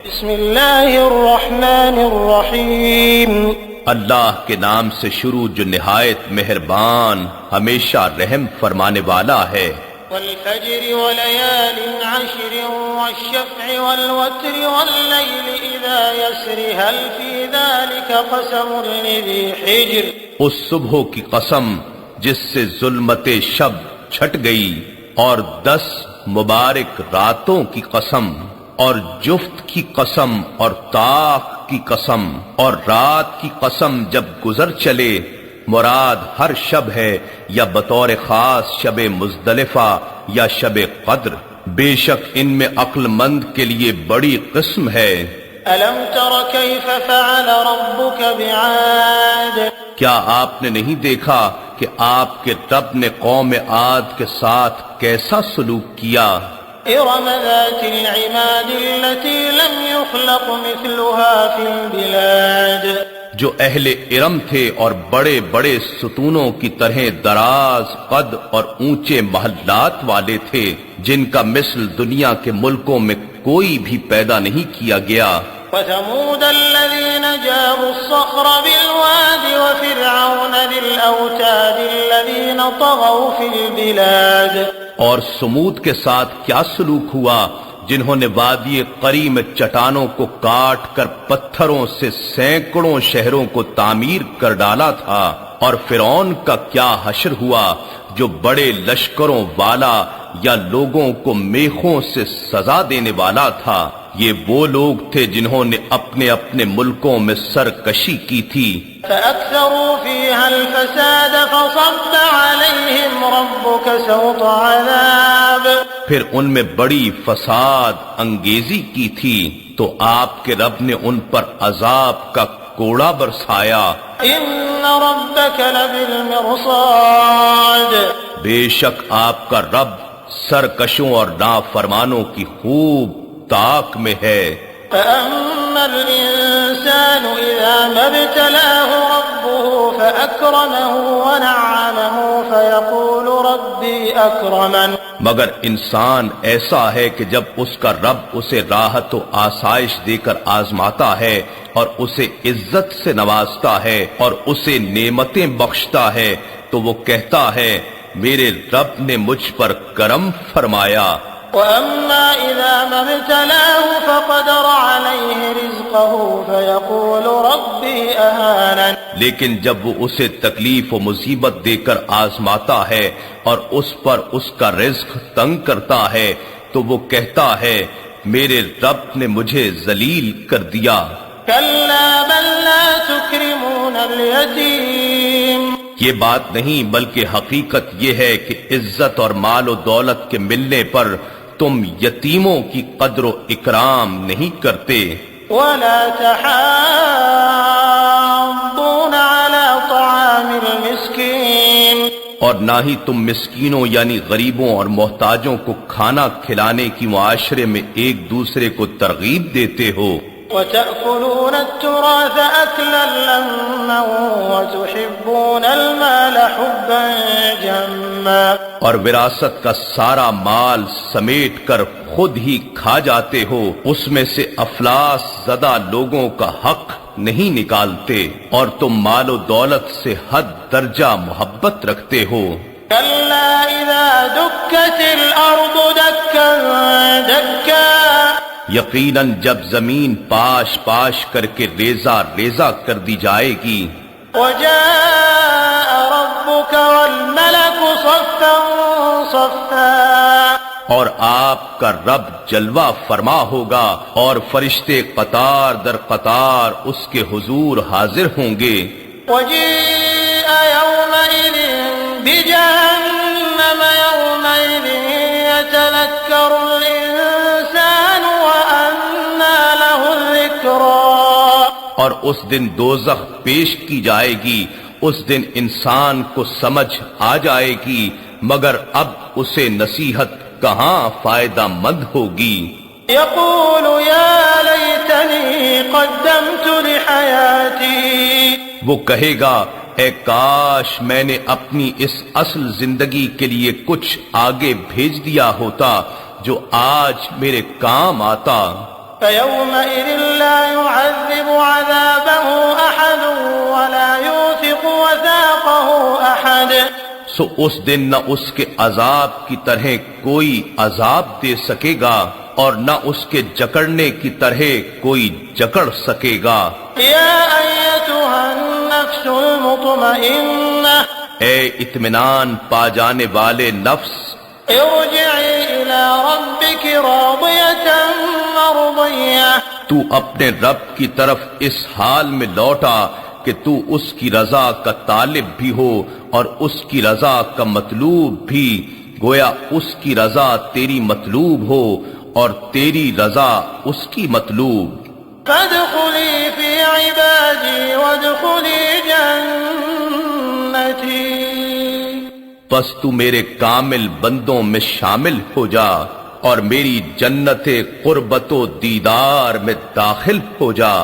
بسم اللہ الرحمن الرحیم اللہ کے نام سے شروع جو نہایت مہربان ہمیشہ رحم فرمانے والا ہے۔ والفجر وليال عشر والشفع والوتر والليل إذا يسر هل في ذلك قسم لذي حجر۔ اس صبح کی قسم جس سے ظلمت شب چھٹ گئی، اور 10 مبارک راتوں کی قسم، اور جفت کی قسم، اور طاق کی قسم، اور رات کی قسم جب گزر چلے۔ مراد ہر شب ہے یا بطور خاص شب مزدلفہ یا شب قدر، بے شک ان میں عقل مند کے لیے بڑی قسم ہے۔ ألم تر كيف فعل ربك بعاد۔ کیا آپ نے نہیں دیکھا کہ آپ کے رب نے قوم عاد کے ساتھ کیسا سلوک کیا؟ إرم ذات العماد التي لم يخلق مثلها في البلاد۔ جو اہل ارم تھے اور بڑے بڑے ستونوں کی طرح دراز قد اور اونچے محلات والے تھے، جن کا مثل دنیا کے ملکوں میں کوئی بھی پیدا نہیں کیا گیا۔ وثمود الذين جابوا الصخر بالواد وفرعون ذي الأوتاد الذين طغوا في البلاد۔ اور سمود کے ساتھ کیا سلوک ہوا جنہوں نے وادی قری میں چٹانوں کو کاٹ کر پتھروں سے سینکڑوں شہروں کو تعمیر کر ڈالا تھا، اور فرعون کا کیا حشر ہوا جو بڑے لشکروں والا یا لوگوں کو میخوں سے سزا دینے والا تھا۔ یہ وہ لوگ تھے جنہوں نے اپنے اپنے ملکوں میں سرکشی کی تھی۔ فأكثروا فيها الفساد فصب عليهم ربك سوط عذاب۔ پھر ان میں بڑی فساد انگیزی کی تھی تو آپ کے رب نے ان پر عذاب کا کوڑا برسایا۔ ان ربك لبالمرصاد۔ بے شک آپ کا رب سرکشوں اور نافرمانوں کی خوب طاق میں ہے۔ فأما الإنسان إذا ما ابتلاه ربه فأكرمه ونعمه فيقول ربي أكرمن۔ مگر انسان ایسا ہے کہ جب اس کا رب اسے راحت و آسائش دے کر آزماتا ہے اور اسے عزت سے نوازتا ہے اور اسے نعمتیں بخشتا ہے تو وہ کہتا ہے میرے رب نے مجھ پر کرم فرمایا۔ وأما إذا ما ابتلاه فقدر عليه رزقه فيقول ربي أهانن۔ لیکن جب وہ اسے تکلیف و مصیبت دے کر آزماتا ہے اور اس پر اس کا رزق تنگ کرتا ہے تو وہ کہتا ہے میرے رب نے مجھے ذلیل کر دیا۔ كلا بل لا تكرمون اليتيم۔ یہ بات نہیں بلکہ حقیقت یہ ہے کہ عزت اور مال و دولت کے ملنے پر تم یتیموں کی قدر و اکرام نہیں کرتے۔ ولا تحاضون على طعام المسكين۔ اور نہ ہی تم مسکینوں یعنی غریبوں اور محتاجوں کو کھانا کھلانے کی معاشرے میں ایک دوسرے کو ترغیب دیتے ہو۔ وتأكلون التراث أكلا لما وتحبون المال حبا جما۔ اور وراثت کا سارا مال سمیٹ کر خود ہی کھا جاتے ہو، اس میں سے افلاس زدہ لوگوں کا حق نہیں نکالتے، اور تم مال و دولت سے حد درجہ محبت رکھتے ہو۔ كلا إذا دكت الأرض دكا دكا۔ یقیناً جب زمین پاش پاش کر کے ریزہ ریزہ کر دی جائے گی۔ وجاء ربك والملك صفا صفا۔ اور آپ کا رب جلوہ فرما ہوگا اور فرشتے قطار در قطار اس کے حضور حاضر ہوں گے۔ وجيء يومئذ بجهنم يومئذ يتذكر الإنسان وأنى له الذكرى۔ اور اس دن دوزخ پیش کی جائے گی، اس دن انسان کو سمجھ آ جائے گی، مگر اب اسے نصیحت کہاں فائدہ مند ہوگی۔ يقول يا ليتني قدمت لحياتي۔ وہ کہے گا اے کاش میں نے اپنی اس اصل زندگی کے لیے کچھ آگے بھیج دیا ہوتا جو آج میرے کام آتا۔ فيومئذ لا يعذب عذابه أحد ولا يوثق وثاقه أحد سو اس دن نہ اس کے عذاب کی طرح کوئی عذاب دے سکے گا اور نہ اس کے جکڑنے کی طرح کوئی جکڑ سکے گا۔ يا أيتها النفس المطمئنة اے اطمینان پا جانے والے نفس، ارجعي إلى ربك راضية مرضية تو اپنے رب کی طرف اس حال میں لوٹا کہ تو اس کی رضا کا طالب بھی ہو اور اس کی رضا کا مطلوب بھی، گویا اس کی رضا تیری مطلوب ہو اور تیری رضا اس کی مطلوب۔ فادخلي في عبادي وادخلي جنتي بس تو میرے کامل بندوں میں شامل ہو جا اور میری جنت قربت و دیدار میں داخل ہو جا۔